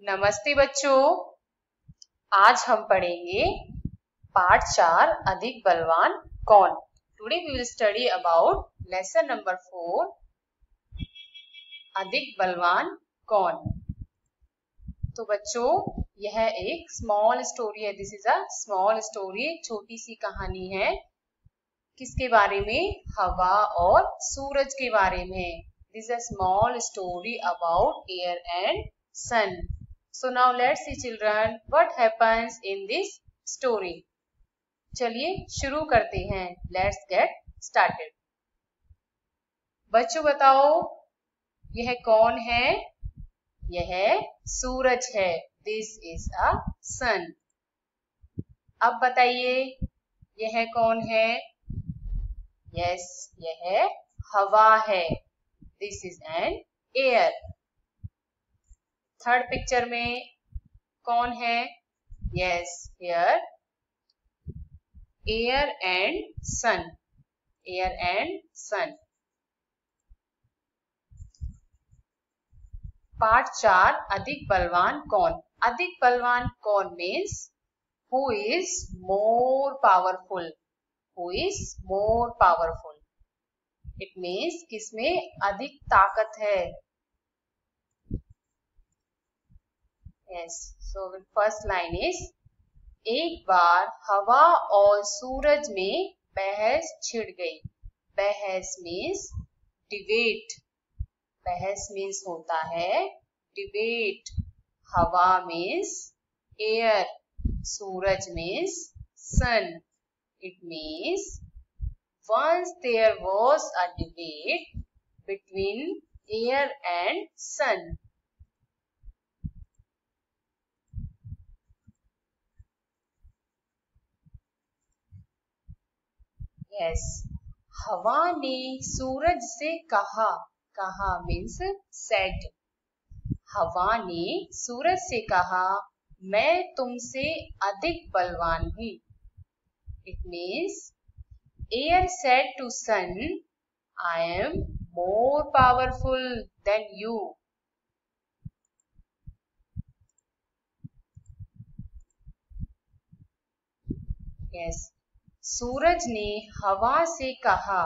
नमस्ते बच्चों, आज हम पढ़ेंगे पाठ 4 अधिक बलवान कौन। Today we will study about lesson number 4 अधिक बलवान कौन। तो बच्चों, यह एक स्मॉल स्टोरी है। This is a small story, छोटी सी कहानी है। किसके बारे में? हवा और सूरज के बारे में। This is a small story about air and sun. So now let's see children what happens in this story. चलिए शुरू करते हैं. Let's get started. बच्चों बताओ, यह कौन है? यह सूरज है. This is a sun. अब बताइए, यह कौन है? Yes, यह हवा है. This is an air. Third picture में कौन है? Yes, here air and sun. Air and sun. Part 4 अधिक बलवान कौन. अधिक बलवान कौन means who is more powerful. Who is more powerful. It means किसमें अधिक ताकत है. Yes, so the first line is एक बार हवा और सूरज में बहस छिड़ गई. बहस मीन्स डिबेट. बहस मीन्स होता है डिबेट. हवा मीन्स एयर, सूरज means sun. It means once there was a debate between air and sun. Yes, हवा ने सूरज से कहा. कहा मीन्स सेड. हवा ने सूरज से कहा, मैं तुमसे अधिक बलवान हूँ. It means air said to sun, I am more powerful than you. Yes, सूरज ने हवा से कहा,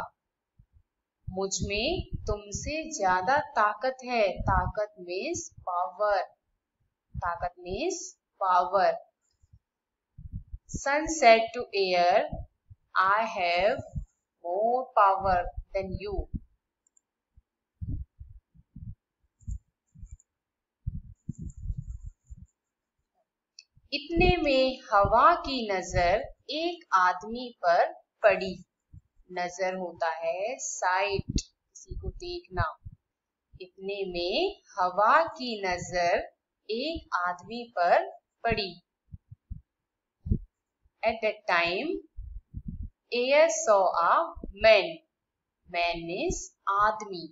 मुझ में तुमसे ज्यादा ताकत है. ताकत मीन्स पावर. ताकत means power. Sun said to air, I have more power than you. इतने में हवा की नजर एक आदमी पर पड़ी. नजर होता है साइट, किसी को देखना. इतने में हवा की नजर एक आदमी पर पड़ी. At that time air saw a man. Man means आदमी.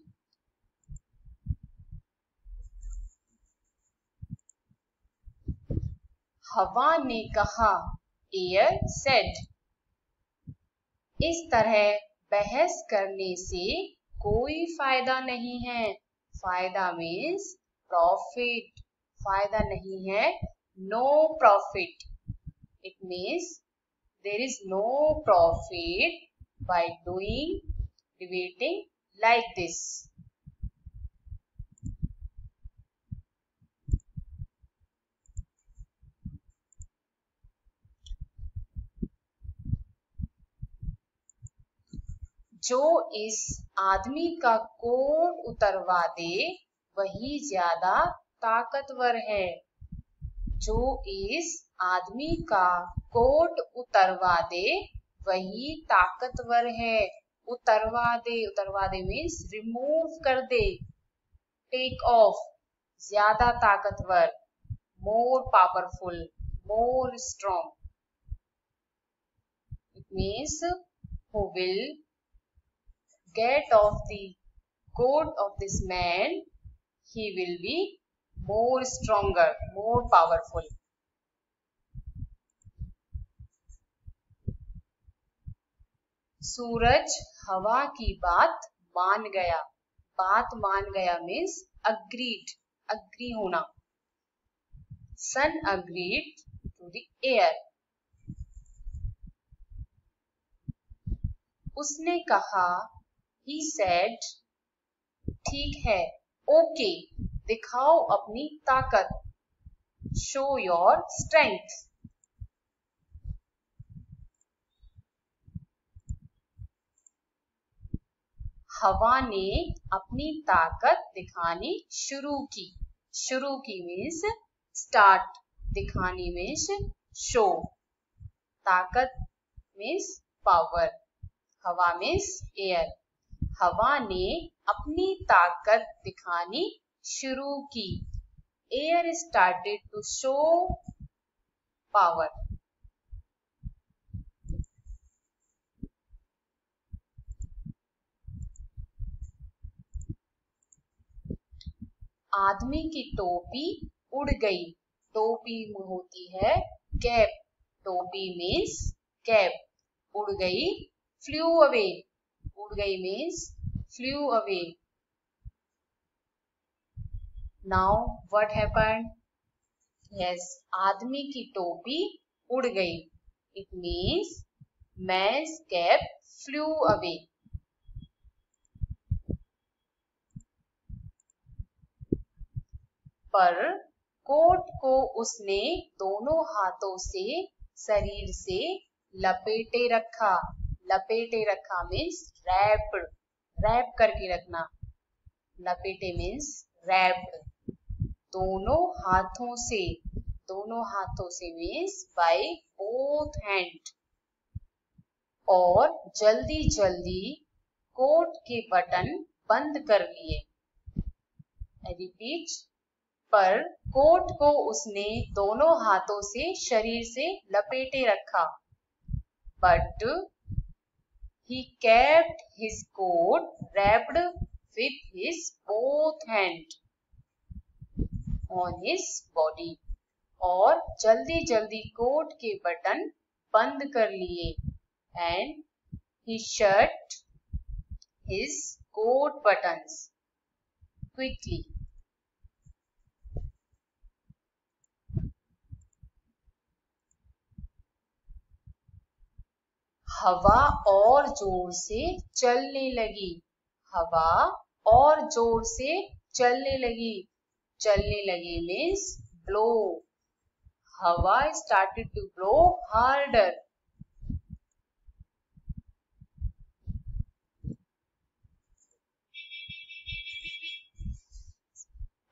हवा ने कहा, एयर सेड. इस तरह बहस करने से कोई फायदा नहीं है. फायदा मीन्स प्रॉफिट. फायदा नहीं है, no profit. It means there is no profit by doing debating like this. जो इस आदमी का कोट उतरवा दे वही ज्यादा ताकतवर है. जो इस आदमी का कोट उतरवा दे वही ताकतवर है. उतरवा दे. उतरवा दे मीन्स रिमूव कर दे, टेक ऑफ. ज्यादा ताकतवर, more powerful, more strong. It means who will get off the coat of this man, he will be more stronger, more powerful. सूरज हवा की बात मान गया. बात मान गया मीन्स अग्रीड. अग्री होना. Sun agreed to the air. उसने कहा, he said, ठीक है, okay, दिखाओ अपनी ताकत, show your strength. हवा ने अपनी ताकत दिखानी शुरू की. शुरू की मीन्स स्टार्ट, दिखानी मीन्स शो, ताकत मीन्स पावर, हवा मीन्स एयर. हवा ने अपनी ताकत दिखानी शुरू की. Air started to show power. आदमी की टोपी उड़ गई. टोपी होती है कैप. टोपी मीन्स कैप. उड़ गई, फ्लू अवे. उड़ गई means flew away. Now what happened? Yes, आदमी की टोपी उड़ गई. It means man's cap flew away. पर कोट को उसने दोनों हाथों से शरीर से लपेटे रखा. लपेटे रखा मीन्स रैप्ड, रैप करके रखना. लपेटे मीन्स रैप्ड. दोनों हाथों से, दोनों हाथों से मीन्स बाय बोथ हैंड. और जल्दी जल्दी कोट के बटन बंद कर लिए. आई रिपीट, पर कोट को उसने दोनों हाथों से शरीर से लपेटे रखा. But he kept his coat wrapped with his both hand on his body. और जल्दी जल्दी कोट के बटन बंद कर लिए. And he shut his coat buttons quickly. हवा और जोर से चलने लगी. हवा और जोर से चलने लगी. चलने लगी मीन्स ब्लो. हवा स्टार्टेड टू ब्लो हार्डर.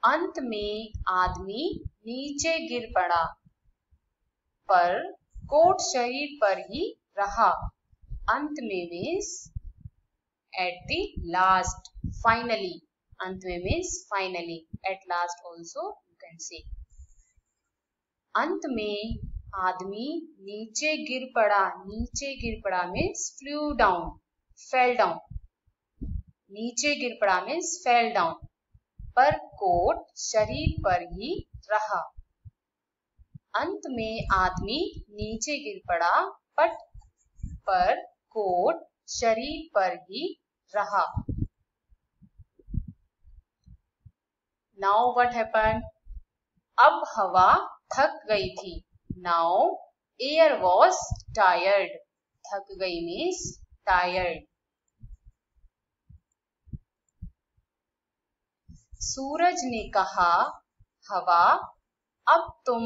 अंत में आदमी नीचे गिर पड़ा. पर कोट शरीर पर ही रहा. अंत में means at the last, finally. अंत में means finally, at last also you can say. अंत में आदमी नीचे गिर पड़ा. नीचे गिर पड़ा means flew down, fell down. नीचे गिर पड़ा मीन्स फेल डाउन. पर कोट शरीर पर ही रहा. अंत में आदमी नीचे गिर पड़ा, पर कोट शरीर पर ही रहा. Now what happened? अब हवा थक गई थी. Now air was tired. थक गई मीन्स टायर्ड. सूरज ने कहा, हवा अब तुम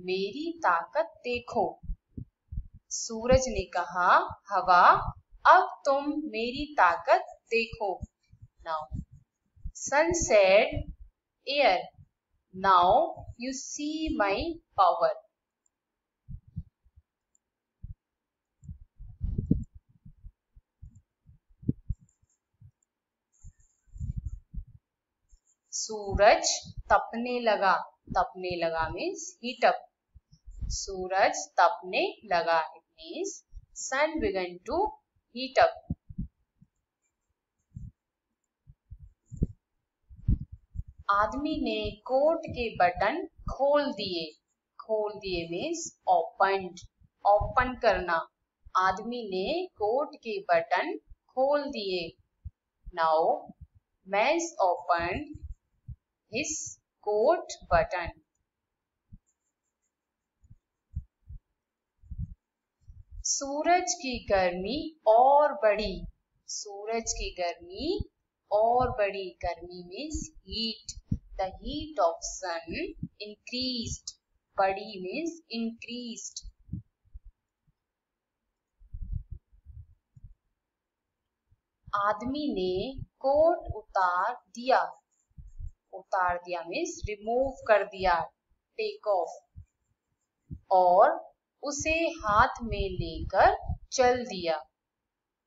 मेरी ताकत देखो. सूरज ने कहा, हवा अब तुम मेरी ताकत देखो. Now sun said, air, now you see my power. सूरज तपने लगा. तपने लगा मीन्स हीट अप. सूरज तपने लगा. It means sun began to heat up. आदमी ने कोट के बटन खोल दिए. खोल दिए मीन्स ओपन्ड, ओपन करना. आदमी ने कोट के बटन खोल दिए. Now man opened his coat button. सूरज की गर्मी और बढ़ी, सूरज की गर्मी और बढ़ी, गर्मी means heat, the heat of sun increased, बढ़ी मीन्स इंक्रीज्ड। आदमी ने कोट उतार दिया, उतार दिया मीन्स रिमूव कर दिया, टेक ऑफ, और उसे हाथ में लेकर चल दिया।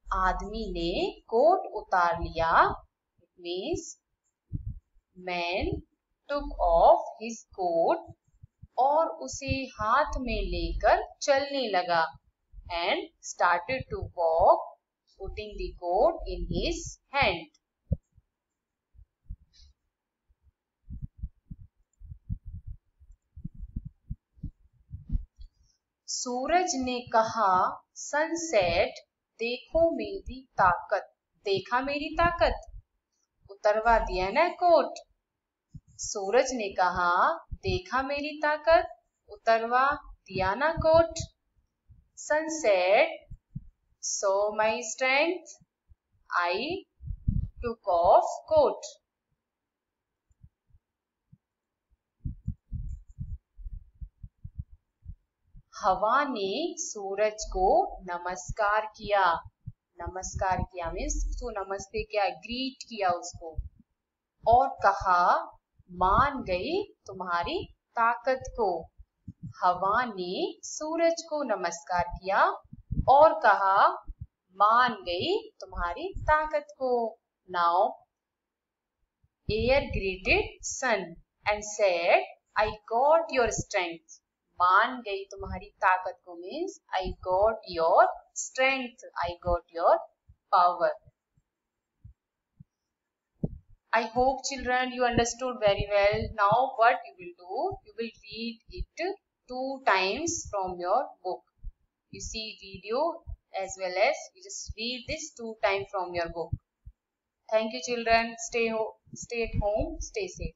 आदमी ने कोट उतार लिया, it means man took off his coat, और उसे हाथ में लेकर चलने लगा, and started to walk putting the coat in his hand. सूरज ने कहा सनसेट देखो मेरी ताकत, देखा मेरी ताकत, उतरवा दिया ना कोट। सूरज ने कहा देखा मेरी ताकत, उतरवा दिया ना कोट। Sun said saw my strength, I took off coat. हवा ने सूरज को नमस्कार किया, नमस्कार किया मीन्स उसको नमस्ते किया, ग्रीट किया उसको, और कहा मान गई तुम्हारी ताकत को। हवा ने सूरज को नमस्कार किया और कहा मान गई तुम्हारी ताकत को। Now air greeted sun and said I got your strength, मान गई तुम्हारी ताकत को means I got your strength, I got your power. I hope children you understood very well. Now what you will do, you will read it 2 times from your book. You see video as well as you just read this 2 times from your book. Thank you children. Stay at home, stay safe.